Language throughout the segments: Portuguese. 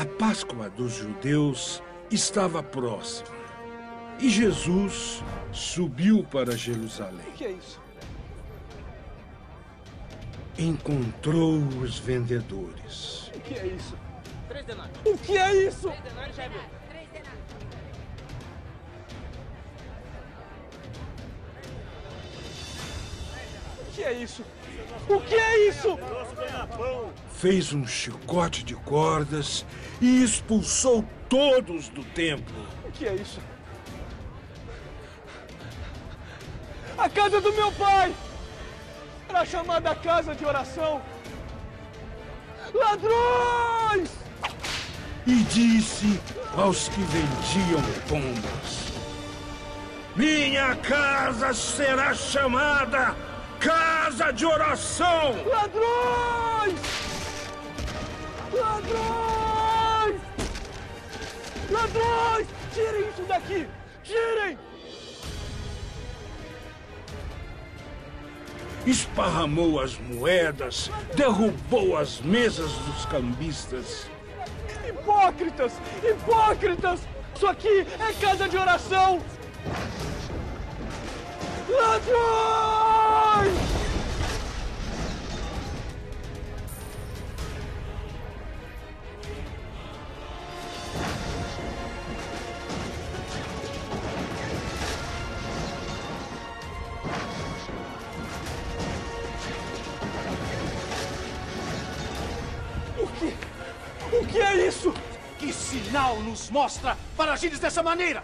A Páscoa dos judeus estava próxima e Jesus subiu para Jerusalém. O que é isso? Encontrou os vendedores. O que é isso? 3 denários. O que é isso? 3 denários já viu. 3 denários. O que é isso? O que é isso? Fez um chicote de cordas e expulsou todos do templo. O que é isso? A casa do meu pai! Era chamada casa de oração. Ladrões! E disse aos que vendiam pombas: minha casa será chamada casa de oração. Ladrões! Ladrões! Ladrões! Tirem isso daqui! Tirem! Esparramou as moedas, derrubou as mesas dos cambistas. Hipócritas! Hipócritas! Isso aqui é casa de oração! Ladrões! O que é isso? Que sinal nos mostra para agires dessa maneira?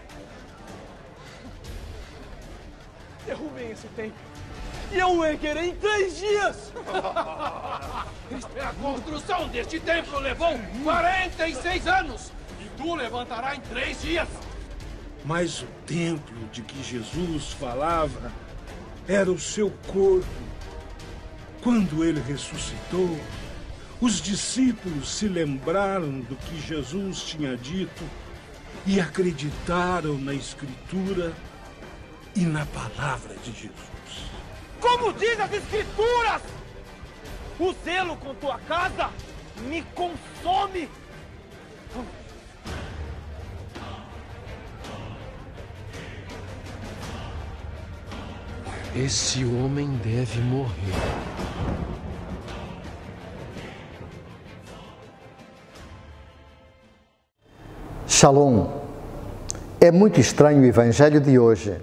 Derrubem esse templo e eu o erguerei em 3 dias! A construção deste templo levou 46 anos e tu levantarás em 3 dias. Mas o templo de que Jesus falava era o seu corpo. Quando ele ressuscitou, os discípulos se lembraram do que Jesus tinha dito e acreditaram na Escritura e na palavra de Jesus. Como diz as Escrituras, o zelo com tua casa me consome. Esse homem deve morrer. Shalom. É muito estranho o Evangelho de hoje.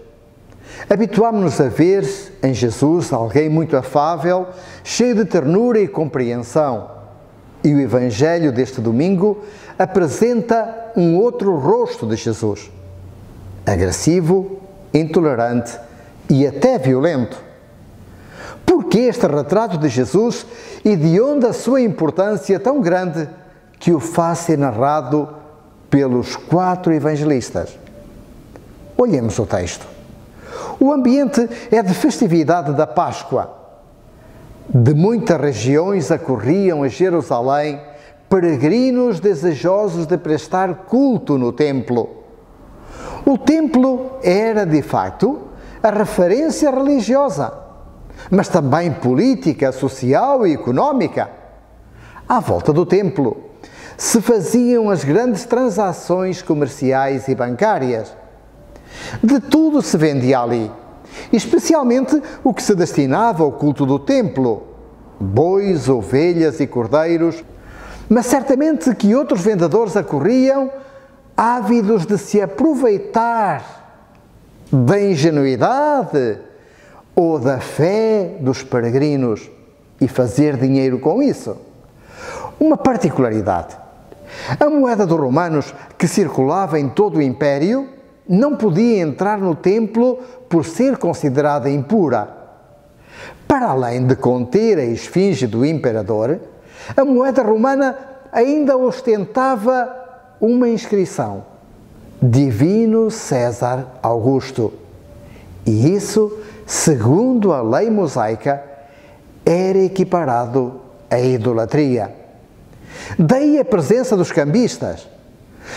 Habituámos-nos a ver em Jesus alguém muito afável, cheio de ternura e compreensão. E o Evangelho deste domingo apresenta um outro rosto de Jesus. Agressivo, intolerante e até violento. Por que este retrato de Jesus e de onde a sua importância tão grande que o faz ser narrado pelos 4 evangelistas? Olhemos o texto. O ambiente é de festividade da Páscoa. De muitas regiões acorriam a Jerusalém peregrinos desejosos de prestar culto no templo. O templo era, de facto, a referência religiosa, mas também política, social e económica. À volta do templo se faziam as grandes transações comerciais e bancárias. De tudo se vendia ali, especialmente o que se destinava ao culto do templo, bois, ovelhas e cordeiros, mas certamente que outros vendedores acorriam ávidos de se aproveitar da ingenuidade ou da fé dos peregrinos e fazer dinheiro com isso. Uma particularidade: a moeda dos romanos que circulava em todo o Império não podia entrar no templo por ser considerada impura. Para além de conter a esfinge do imperador, a moeda romana ainda ostentava uma inscrição: Divino César Augusto. E isso, segundo a lei mosaica, era equiparado à idolatria. Daí a presença dos cambistas.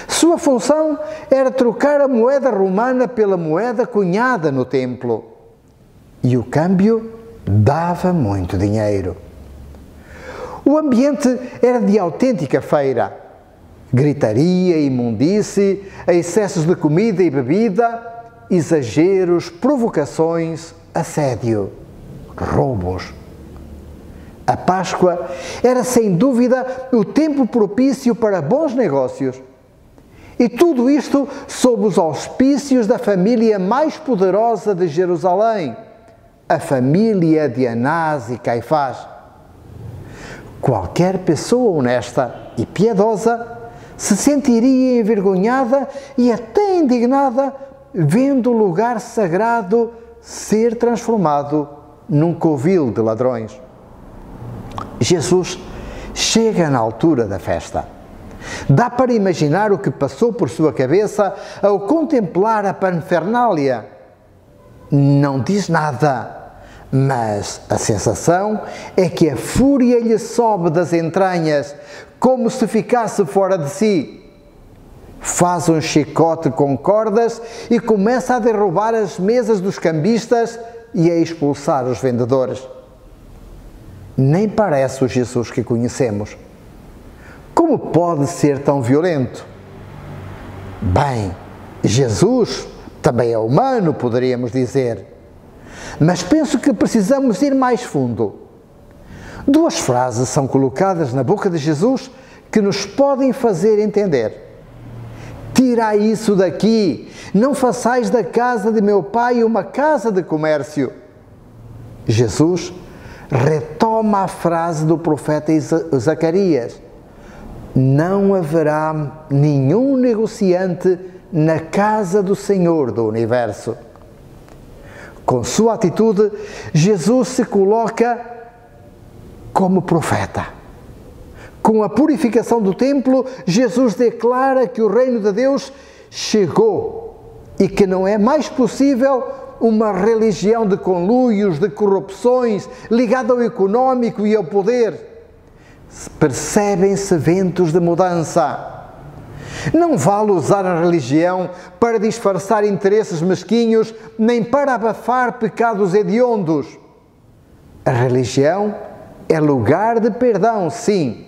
Sua função era trocar a moeda romana pela moeda cunhada no templo. E o câmbio dava muito dinheiro. O ambiente era de autêntica feira. gritaria, imundície, excessos de comida e bebida, exageros, provocações, assédio, roubos. A Páscoa era sem dúvida o tempo propício para bons negócios. E tudo isto sob os auspícios da família mais poderosa de Jerusalém, a família de Anás e Caifás. Qualquer pessoa honesta e piedosa se sentiria envergonhada e até indignada vendo o lugar sagrado ser transformado num covil de ladrões. Jesus chega na altura da festa. Dá para imaginar o que passou por sua cabeça ao contemplar a parafernália. Não diz nada, mas a sensação é que a fúria lhe sobe das entranhas, como se ficasse fora de si. Faz um chicote com cordas e começa a derrubar as mesas dos cambistas e a expulsar os vendedores. Nem parece o Jesus que conhecemos. Como pode ser tão violento? Bem, Jesus também é humano, poderíamos dizer. Mas penso que precisamos ir mais fundo. Duas frases são colocadas na boca de Jesus que nos podem fazer entender. Tirai isso daqui, não façais da casa de meu pai uma casa de comércio. Jesus retoma a frase do profeta Zacarias: não haverá nenhum negociante na casa do Senhor do Universo. Com sua atitude, Jesus se coloca como profeta. Com a purificação do templo, Jesus declara que o reino de Deus chegou e que não é mais possível uma religião de conluios, de corrupções, ligada ao económico e ao poder. Percebem-se ventos de mudança. Não vale usar a religião para disfarçar interesses mesquinhos, nem para abafar pecados hediondos. A religião é lugar de perdão, sim,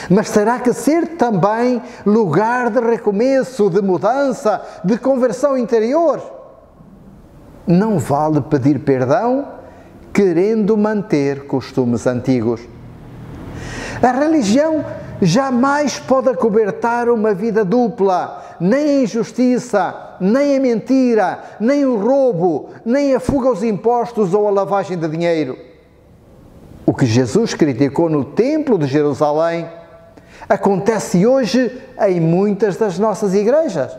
mas terá que ser também lugar de recomeço, de mudança, de conversão interior. Não vale pedir perdão querendo manter costumes antigos. A religião jamais pode acobertar uma vida dupla, nem a injustiça, nem a mentira, nem o roubo, nem a fuga aos impostos ou a lavagem de dinheiro. O que Jesus criticou no Templo de Jerusalém acontece hoje em muitas das nossas igrejas.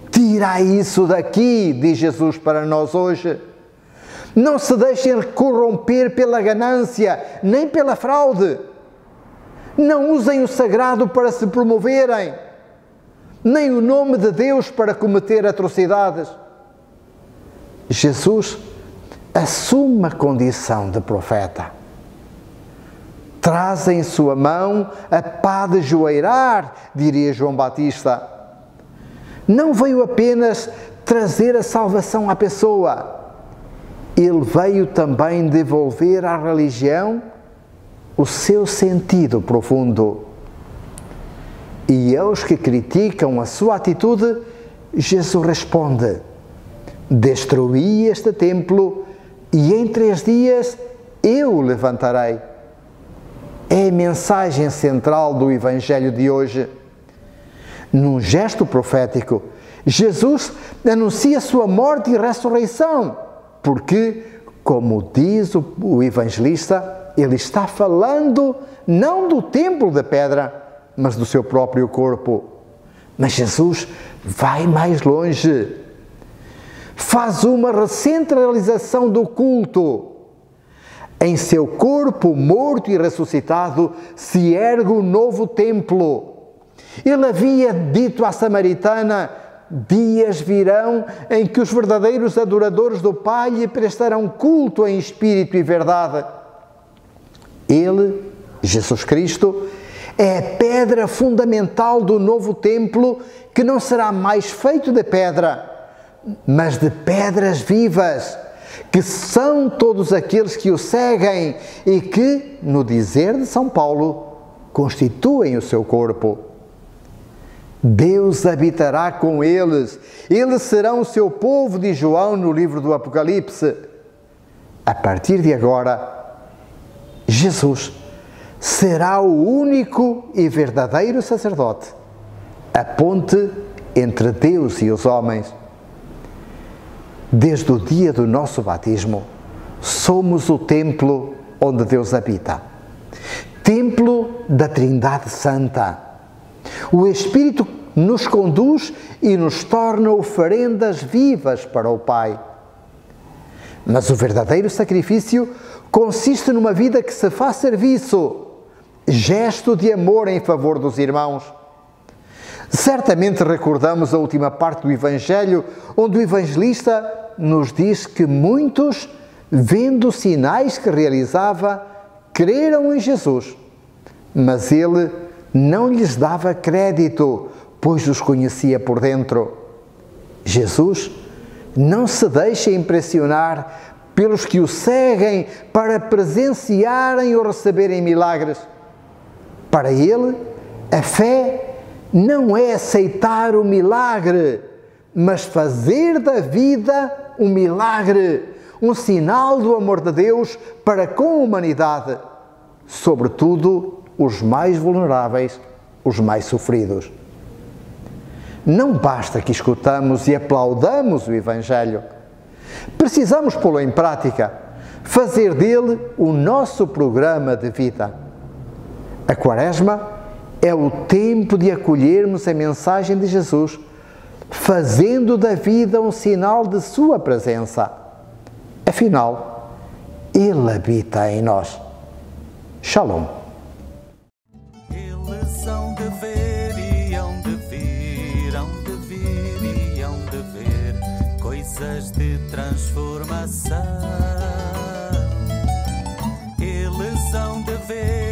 Tirai isso daqui, diz Jesus para nós hoje. Não se deixem corromper pela ganância, nem pela fraude. Não usem o sagrado para se promoverem, nem o nome de Deus para cometer atrocidades. Jesus assume a condição de profeta. Traz em sua mão a pá de joeirar, diria João Batista. Não veio apenas trazer a salvação à pessoa, ele veio também devolver à religião o seu sentido profundo. E aos que criticam a sua atitude, Jesus responde: destruí este templo e em 3 dias eu o levantarei. É a mensagem central do Evangelho de hoje. Num gesto profético, Jesus anuncia sua morte e ressurreição, porque, como diz o evangelista, ele está falando não do templo de pedra, mas do seu próprio corpo. Mas Jesus vai mais longe. Faz uma recentralização do culto. Em seu corpo morto e ressuscitado se ergue o novo templo. Ele havia dito à samaritana: dias virão em que os verdadeiros adoradores do Pai lhe prestarão culto em espírito e verdade. Ele, Jesus Cristo, é a pedra fundamental do novo templo, que não será mais feito de pedra, mas de pedras vivas, que são todos aqueles que o seguem e que, no dizer de São Paulo, constituem o seu corpo. Deus habitará com eles. Eles serão o seu povo, diz João no livro do Apocalipse. A partir de agora, Jesus será o único e verdadeiro sacerdote, a ponte entre Deus e os homens. Desde o dia do nosso batismo, somos o templo onde Deus habita. Templo da Trindade Santa. O Espírito nos conduz e nos torna oferendas vivas para o Pai. Mas o verdadeiro sacrifício consiste numa vida que se faz serviço, gesto de amor em favor dos irmãos. Certamente recordamos a última parte do Evangelho, onde o evangelista nos diz que muitos, vendo os sinais que realizava, creram em Jesus, mas ele não lhes dava crédito, pois os conhecia por dentro. Jesus não se deixa impressionar pelos que o seguem para presenciarem ou receberem milagres. Para ele, a fé não é aceitar o milagre, mas fazer da vida um milagre, um sinal do amor de Deus para com a humanidade, sobretudo os mais vulneráveis, os mais sofridos. Não basta que escutamos e aplaudamos o Evangelho. Precisamos pô-lo em prática, fazer dele o nosso programa de vida. A Quaresma é o tempo de acolhermos a mensagem de Jesus, fazendo da vida um sinal de sua presença. Afinal, Ele habita em nós. Shalom. Eles hão de ver e hão de vir, hão de vir e hão de ver coisas de transformação. Eles hão de ver